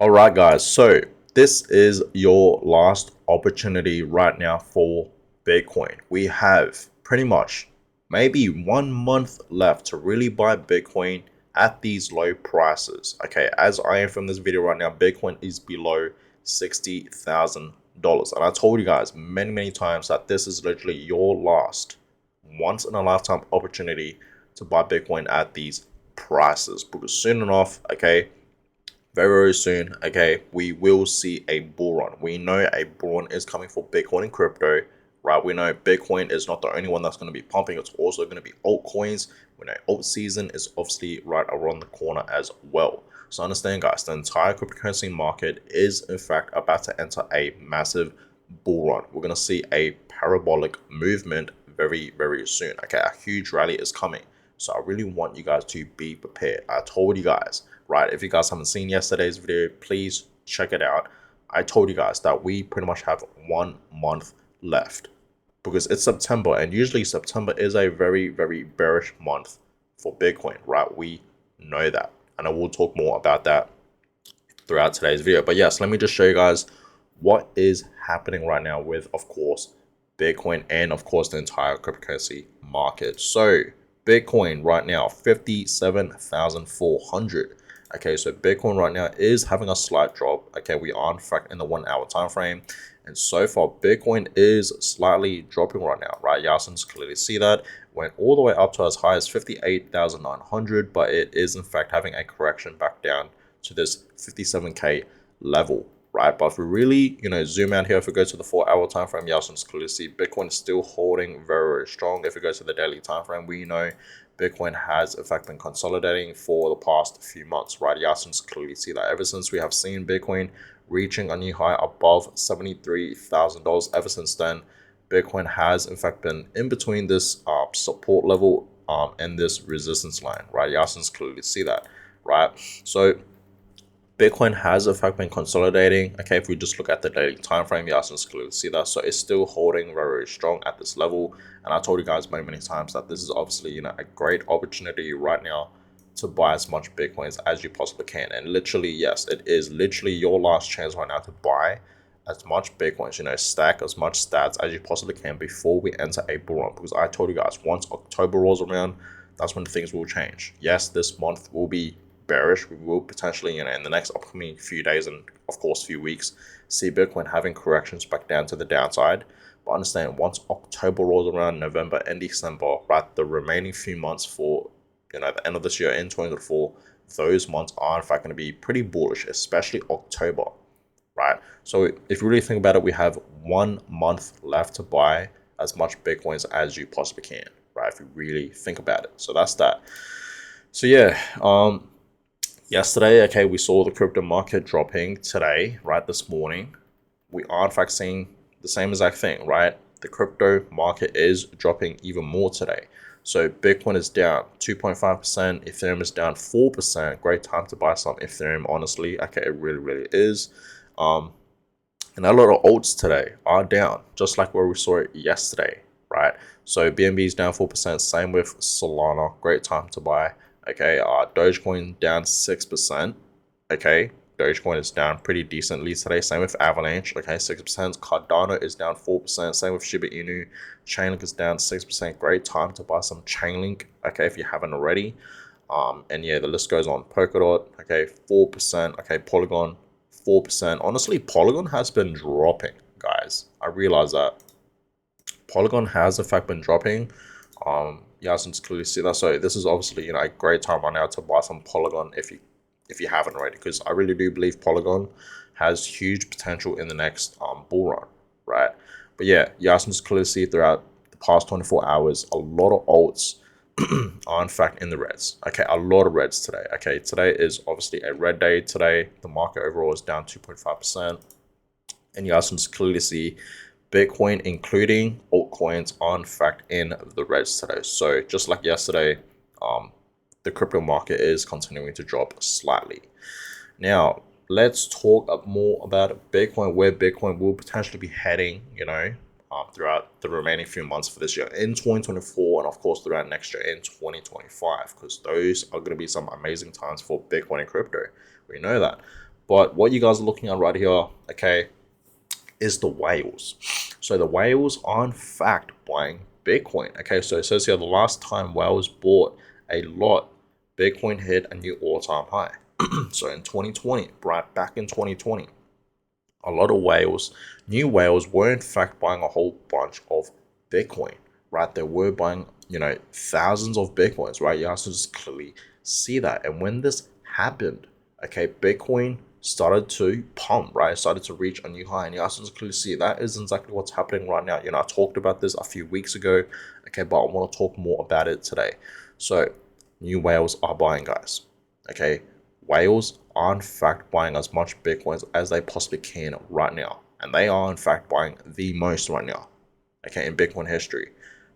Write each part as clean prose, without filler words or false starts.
All right, guys. So this is your last opportunity right now for Bitcoin. We have pretty much maybe 1 month left to really buy Bitcoin at these low prices. Okay, as I am from this video right now, Bitcoin is below $60,000. And I told you guys many times that this is literally your last once in a lifetime opportunity to buy Bitcoin at these prices. Because soon enough, okay, very soon, okay, we will see a bull run. We know a bull run is coming for Bitcoin and crypto, right? We know Bitcoin is not the only one that's going to be pumping. It's also going to be altcoins. We know alt season is obviously right around the corner as well. So understand, guys, the entire cryptocurrency market is in fact about to enter a massive bull run. We're going to see a parabolic movement very soon. Okay, a huge rally is coming. So I really want you guys to be prepared. I told you guys, right? If you guys haven't seen yesterday's video, please check it out. I told you guys that we pretty much have 1 month left because it's September, and usually September is a very bearish month for Bitcoin, right? We know that, and I will talk more about that throughout today's video. But yes, let me just show you guys what is happening right now with, of course, Bitcoin and, of course, the entire cryptocurrency market. So Bitcoin right now, 57,400. Okay, so Bitcoin right now is having a slight drop. Okay, we are in fact in the 1 hour time frame. And so far, Bitcoin is slightly dropping right now, right? Y'all can clearly see that. Went all the way up to as high as 58,900, but it is in fact having a correction back down to this 57K level, right? But if we really, zoom out here, if we go to the 4 hour time frame, y'all can clearly see Bitcoin is still holding very strong. If we go to the daily time frame, we know Bitcoin has in fact been consolidating for the past few months, right? Y'all can clearly see that ever since we have seen Bitcoin reaching a new high above $73,000, ever since then, Bitcoin has in fact been in between this support level and this resistance line, right? Y'all can clearly see that, right? So Bitcoin has in fact been consolidating. Okay, if we just look at the daily time frame, you can clearly see that. So it's still holding very strong at this level. And I told you guys many times that this is obviously a great opportunity right now to buy as much Bitcoins as you possibly can. And literally, yes, it is literally your last chance right now to buy as much Bitcoins, stack as much stats as you possibly can before we enter a bull run. Because I told you guys, once October rolls around, that's when things will change. Yes, this month will be bearish. We will potentially, in the next upcoming few days and of course few weeks, see Bitcoin having corrections back down to the downside. But understand, once October rolls around, November and December, right, the remaining few months for the end of this year in 2024, those months are in fact going to be pretty bullish, especially October, right? So if you really think about it, we have 1 month left to buy as much Bitcoins as you possibly can, right? If you really think about it. So that's that. So yeah, yesterday, okay, we saw the crypto market dropping. Today, right, this morning, we are in fact seeing the same exact thing, right? The crypto market is dropping even more today. So Bitcoin is down 2.5%, Ethereum is down 4%. Great time to buy some Ethereum, honestly. Okay, it really is. And a lot of alts today are down, just like where we saw it yesterday, right? So BNB is down 4%, same with Solana. Great time to buy. Okay, Dogecoin down 6%. Okay, Dogecoin is down pretty decently today. Same with Avalanche. Okay, 6%. Cardano is down 4%. Same with Shiba Inu. Chainlink is down 6%. Great time to buy some Chainlink. Okay, if you haven't already. And yeah, the list goes on. Polkadot. Okay, 4%. Okay, Polygon 4%. Honestly, Polygon has been dropping, guys. I realize that Polygon has in fact been dropping. Yeah, I can clearly see that. So this is obviously a great time right now to buy some Polygon if you haven't already, because I really do believe Polygon has huge potential in the next bull run, right? But yeah, you can clearly see throughout the past 24 hours, a lot of alts are in fact in the reds. Okay, a lot of reds today. Okay, today is obviously a red day. Today, the market overall is down 2.5%. And you guys can clearly see Bitcoin, including altcoins, are in fact in the reds today. So just like yesterday, the crypto market is continuing to drop slightly. Now, let's talk more about Bitcoin, where Bitcoin will potentially be heading, throughout the remaining few months for this year in 2024, and of course throughout next year in 2025, because those are going to be some amazing times for Bitcoin and crypto. We know that. But what you guys are looking at right here, okay, is the whales. So the whales are in fact buying Bitcoin. Okay, so it says here the last time whales bought a lot, Bitcoin hit a new all-time high. So in 2020, right back in 2020, a lot of whales, new whales, were in fact buying a whole bunch of Bitcoin, right? They were buying, thousands of Bitcoins, right? You guys can just clearly see that. And when this happened, okay, Bitcoin started to pump, right? It started to reach a new high. And you guys can just clearly see that is exactly what's happening right now. I talked about this a few weeks ago, okay, but I want to talk more about it today. So, new whales are buying, guys, okay? Whales are in fact buying as much Bitcoins as they possibly can right now. And they are in fact buying the most right now, okay, in Bitcoin history.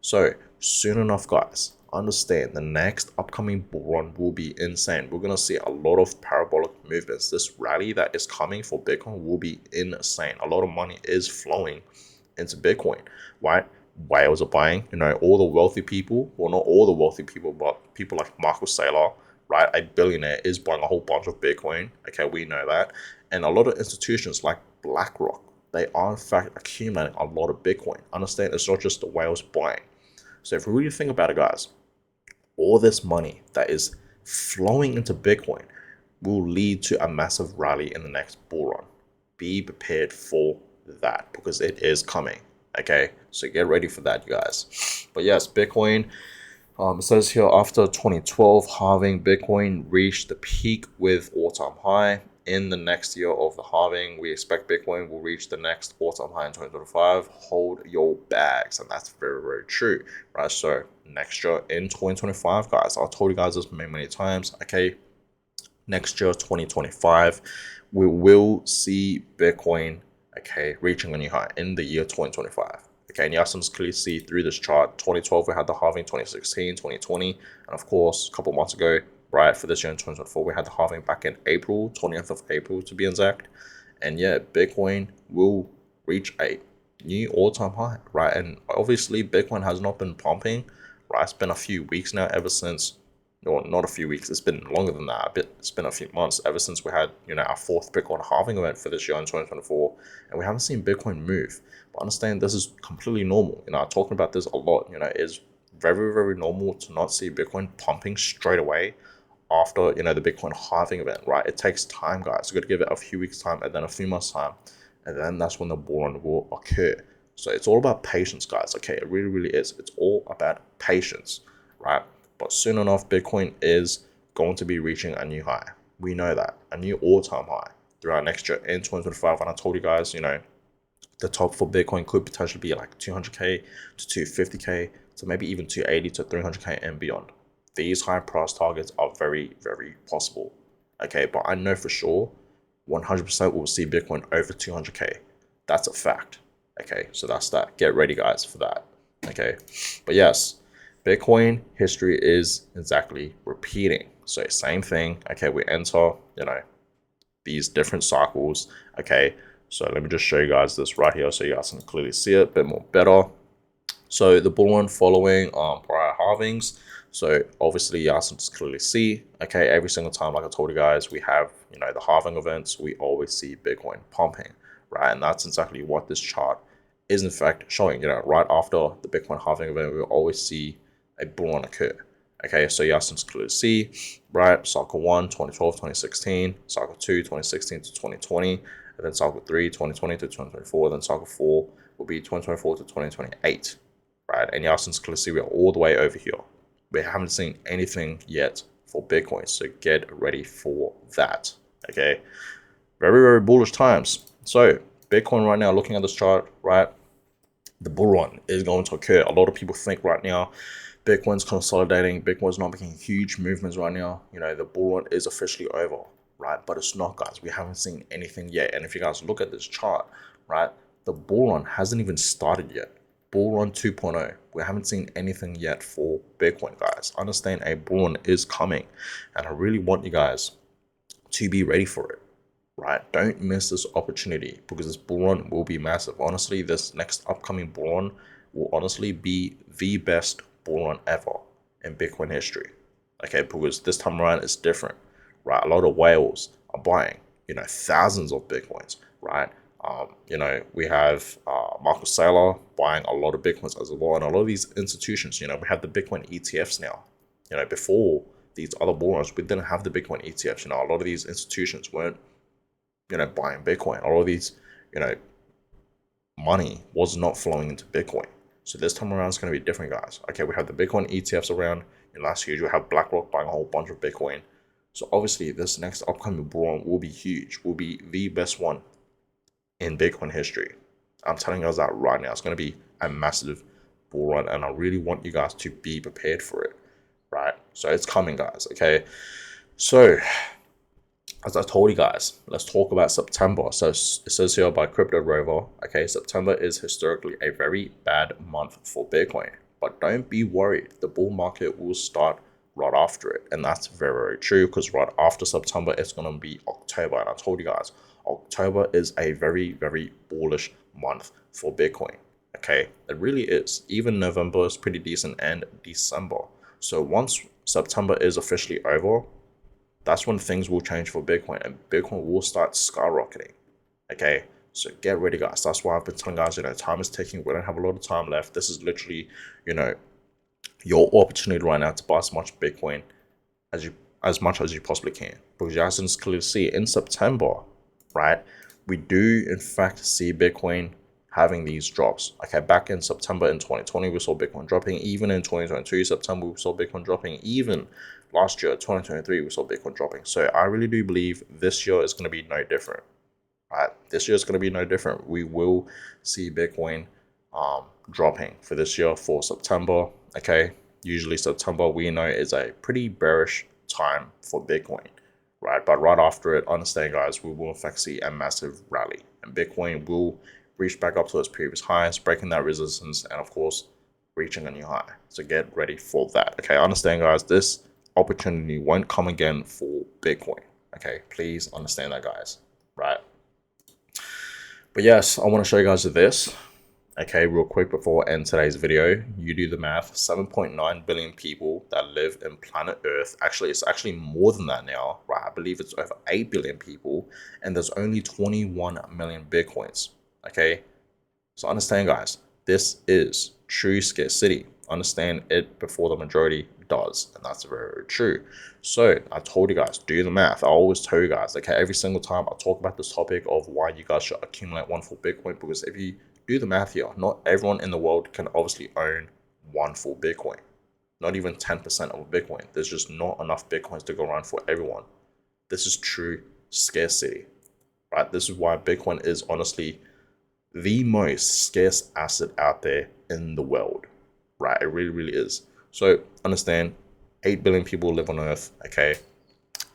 So soon enough, guys, understand the next upcoming bull run will be insane. We're going to see a lot of parabolic movements. This rally that is coming for Bitcoin will be insane. A lot of money is flowing into Bitcoin, right? Whales are buying, all the wealthy people, well, not all the wealthy people, but people like Michael Saylor, right? A billionaire is buying a whole bunch of Bitcoin. Okay, we know that. And a lot of institutions like BlackRock, they are in fact accumulating a lot of Bitcoin. Understand, it's not just the whales buying. So if we really think about it, guys, all this money that is flowing into Bitcoin will lead to a massive rally in the next bull run. Be prepared for that because it is coming. Okay, so get ready for that, you guys. But yes, Bitcoin. It says here after 2012 halving, Bitcoin reached the peak with all-time high. In the next year of the halving, we expect Bitcoin will reach the next all-time high in 2025. Hold your bags, and that's very, very true, right? So next year in 2025, guys, I told you guys this many times. Okay, next year 2025, we will see Bitcoin, okay, reaching a new high in the year 2025. Okay, and you guys can clearly see through this chart, 2012 we had the halving, 2016, 2020, and of course, a couple months ago, right, for this year in 2024, we had the halving back in April, 20th of April to be exact. And yeah, Bitcoin will reach a new all-time high, right? And obviously, Bitcoin has not been pumping, right? It's been a few weeks now, ever since, or not a few weeks, it's been longer than that, it's been a few months, ever since we had, our fourth Bitcoin halving event for this year in 2024, and we haven't seen Bitcoin move. But understand this is completely normal. I'm talking about this a lot. It's very, very normal to not see Bitcoin pumping straight away after, the Bitcoin halving event, right? It takes time, guys. You got to give it a few weeks time and then a few months time, and then that's when the bull run will occur. So it's all about patience, guys. Okay, it really, really is. It's all about patience, right? But soon enough, Bitcoin is going to be reaching a new high. We know that, a new all-time high throughout next year in 2025. And I told you guys, the top for Bitcoin could potentially be like 200K to 250K to maybe even 280 to 300K and beyond. These high price targets are very, very possible. Okay, but I know for sure 100% we'll see Bitcoin over 200K. That's a fact. Okay, so that's that. Get ready, guys, for that. Okay, but yes, Bitcoin history is exactly repeating. So same thing. Okay, we enter, these different cycles. Okay, so let me just show you guys this right here so you guys can clearly see it a bit more better. So the bull run following prior halvings. So obviously you guys can just clearly see, okay, every single time, like I told you guys, we have, the halving events, we always see Bitcoin pumping, right? And that's exactly what this chart is in fact showing. Right after the Bitcoin halving event, we always see a bull run occur. Okay, so you guys can clearly see, right? Cycle 1, 2012, 2016, cycle 2, 2016 to 2020, and then cycle 3, 2020 to 2024, then cycle 4 will be 2024 to 2028, right? And you guys can clearly see we're all the way over here. We haven't seen anything yet for Bitcoin, so get ready for that, okay? Very, very bullish times. So Bitcoin right now, looking at this chart, right, the bull run is going to occur. A lot of people think right now Bitcoin's consolidating, Bitcoin's not making huge movements right now. The bull run is officially over, right? But it's not, guys. We haven't seen anything yet. And if you guys look at this chart, right, the bull run hasn't even started yet. Bull run 2.0. We haven't seen anything yet for Bitcoin, guys. Understand a bull run is coming. And I really want you guys to be ready for it, right? Don't miss this opportunity because this bull run will be massive. Honestly, this next upcoming bull run will honestly be the best bull run ever in Bitcoin history. Okay, because this time around it's different, right? A lot of whales are buying. thousands of Bitcoins, right? We have Marcus Saylor buying a lot of Bitcoins as well, and a lot of these institutions, we have the Bitcoin ETFs now. Before these other bull runs, we didn't have the Bitcoin ETFs. A lot of these institutions weren't, buying Bitcoin. A lot of these, money was not flowing into Bitcoin. So this time around, it's going to be different, guys. Okay, we have the Bitcoin ETFs around. Last year, you have BlackRock buying a whole bunch of Bitcoin. So obviously, this next upcoming bull run will be huge. Will be the best one in Bitcoin history. I'm telling you guys that right now. It's going to be a massive bull run, and I really want you guys to be prepared for it, right? So it's coming, guys. Okay, so as I told you guys, let's talk about September. So it says here by Crypto Rover, okay, September is historically a very bad month for Bitcoin. But don't be worried, the bull market will start right after it. And that's very, very true, because right after September, it's going to be October. And I told you guys, October is a very, very bullish month for Bitcoin. Okay, it really is. Even November is pretty decent, and December. So once September is officially over, that's when things will change for Bitcoin, and Bitcoin will start skyrocketing. Okay, so get ready, guys. That's why I've been telling guys, time is ticking. We don't have a lot of time left. This is literally, your opportunity right now to buy as much Bitcoin as much as you possibly can. Because you guys can clearly see in September, right? We do in fact see Bitcoin having these drops. Okay, back in September in 2020, we saw Bitcoin dropping. Even in 2022, September, we saw Bitcoin dropping. Even last year, 2023, we saw Bitcoin dropping. So I really do believe this year is going to be no different. Right? This year is going to be no different. We will see Bitcoin dropping for this year for September. Okay, usually September we know is a pretty bearish time for Bitcoin, right? But right after it, understand, guys, we will in fact see a massive rally, and Bitcoin will reach back up to its previous highs, breaking that resistance, and of course reaching a new high. So get ready for that. Okay, understand, guys, this opportunity won't come again for Bitcoin. Okay, please understand that, guys, right? But yes, I want to show you guys this. Okay, real quick before I end today's video, you do the math, 7.9 billion people that live in planet Earth. Actually, it's actually more than that now, right? I believe it's over 8 billion people, and there's only 21 million Bitcoins. Okay, so understand, guys, this is true scarcity. Understand it before the majority does, and that's very, very true. So I told you guys, do the math. I always tell you guys, okay, every single time I talk about this topic of why you guys should accumulate one full Bitcoin, because if you do the math here, not everyone in the world can obviously own one full Bitcoin. Not even 10% of Bitcoin. There's just not enough Bitcoins to go around for everyone. This is true scarcity, right? This is why Bitcoin is honestly the most scarce asset out there in the world, right? It really, really is. So understand, 8 billion people live on Earth, okay?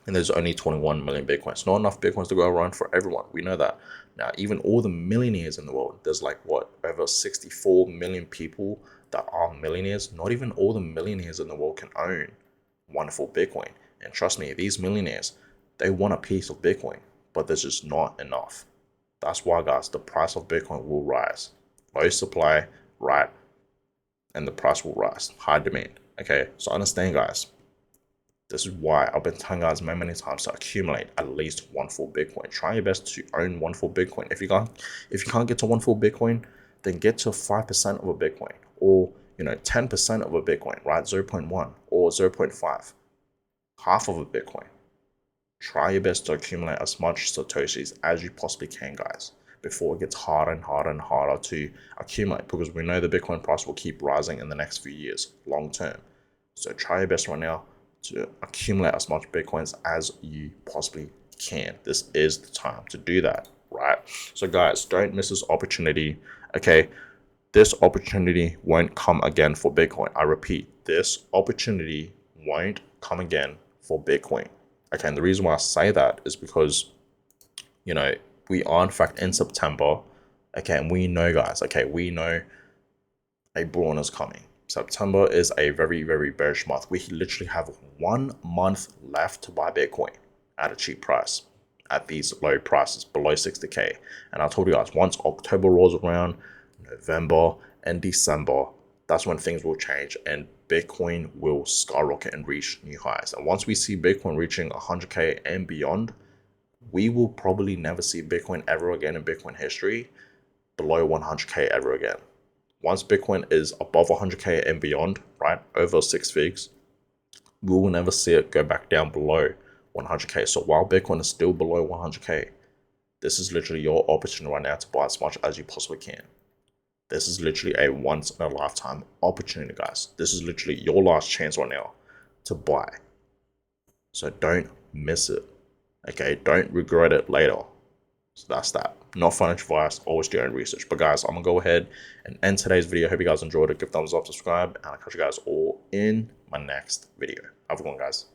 And there's only 21 million Bitcoins. Not enough Bitcoins to go around for everyone. We know that. Now, even all the millionaires in the world, there's like, what, over 64 million people that are millionaires. Not even all the millionaires in the world can own one full Bitcoin. And trust me, these millionaires, they want a piece of Bitcoin, but there's just not enough. That's why, guys, the price of Bitcoin will rise. Low supply, right? And the price will rise. High demand. Okay, so understand, guys. This is why I've been telling guys many times to accumulate at least one full Bitcoin. Try your best to own one full Bitcoin. If you can't get to one full Bitcoin, then get to 5% of a Bitcoin, or 10% of a Bitcoin, right? 0.1 or 0.5, half of a Bitcoin. Try your best to accumulate as much Satoshis as you possibly can, guys, before it gets harder and harder and harder to accumulate, because we know the Bitcoin price will keep rising in the next few years, long term. So try your best right now to accumulate as much Bitcoins as you possibly can. This is the time to do that, right? So guys, don't miss this opportunity, okay? This opportunity won't come again for Bitcoin. I repeat, this opportunity won't come again for Bitcoin. Okay, and the reason why I say that is because, we are in fact in September, okay, and we know, guys, okay, we know a bull run is coming. September is a very, very bearish month. We literally have 1 month left to buy Bitcoin at a cheap price, at these low prices, below 60K. And I told you guys, once October rolls around, November and December, that's when things will change and Bitcoin will skyrocket and reach new highs. And once we see Bitcoin reaching 100K and beyond, we will probably never see Bitcoin ever again in Bitcoin history below 100K ever again. Once Bitcoin is above 100K and beyond, right, over 6 figs, we will never see it go back down below 100K. So while Bitcoin is still below 100K, this is literally your opportunity right now to buy as much as you possibly can. This is literally a once in a lifetime opportunity, guys. This is literally your last chance right now to buy. So don't miss it. Okay, don't regret it later. So that's that. Not financial advice, always do your own research. But guys, I'm gonna go ahead and end today's video. Hope you guys enjoyed it. Give thumbs up, subscribe, and I'll catch you guys all in my next video. Have a good one, guys.